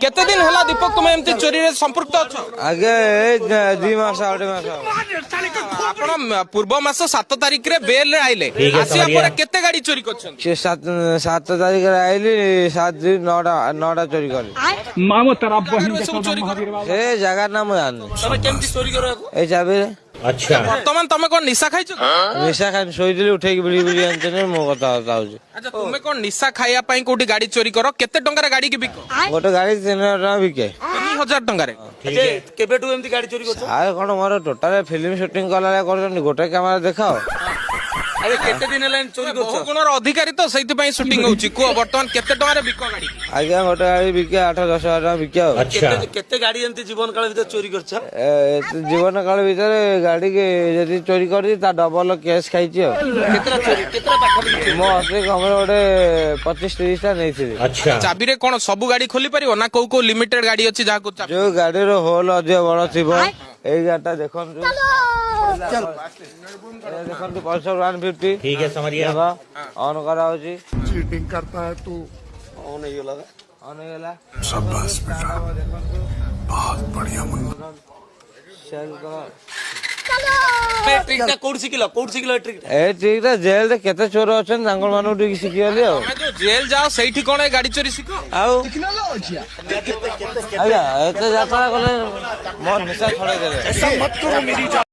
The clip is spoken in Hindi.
केते दिन हला दीपक तुम एमती चोरी रे संपर्क अछो? आगे 2 मास 2.5 मास आपण पूर्व मास 7 तारिख रे बेल रे आइले आसिया पर केते गाड़ी चोरी करछन? 7 तारिख रे आइली 7 दिन 9टा चोरी करी मामो तरफ बहिन सब चोरी कर ए जगह नाम जान तमे केमती चोरी करो? ए चाबी रे अच्छा वर्तमान तमे कोन निशा खाइछो? निशा खान सोइदिली उठेकी बिली बिली आनते मो कथा होउची। अच्छा तुमे कोन निशा खाइया पई कोठी गाड़ी चोरी करो? केते टंका रे गाड़ी के बिको? गोटे गाड़ी 3000 टका बिके 3000 टंका रे। केबेठू एमती गाड़ी चोरी करछ? आए कोन मोर टोटल फिल्म शूटिंग कला करछन गोटे कैमरा देखाओ अरे केते दिन हेलान चोरी करछ? बहुगुणर अधिकारी तो सहित पई शूटिंग होउची को वर्तमान केते टंका रे बिको गाड़ी? आज्ञा गोटे गाड़ी बिके 8-10 हजार टका बिके अच्छा केते गाड़ी एमती जीवन काल भीतर चोरी करछ? जीवन काल भीतर गाड़ी के यदि चोरी करछि ता डबल केस खाइछि केतरा चोरी केतरा पाखा मो असली कमरे गोटे 25-30 टा नेइछि। अच्छा चाबी रे कोन सब गाड़ी खोली परियो ना को लिमिटेड गाड़ी अछि जा को चाबी? जो गाड़ी रो होल अधिक बड़ थिबो एई गाटा देखन देखन पल्सर 150 ठीक है समझिए ऑन करा होची चीटिंग करता है तू। ऑन हो लगा ऑन गेला शाबाश बेटा, बहुत बढ़िया मुन्ना। सेल करा ट्रिक ता कोड सिखिला ट्रिक ए ठीक ता जेल रे केते चोर अछन सांगल मानु टिक सिखियली आ तमे जो जेल जाओ सेठी कोन गाड़ी चोरी सिखो? आउ आया एते जात्रा कले मोर निशा छड़े देले।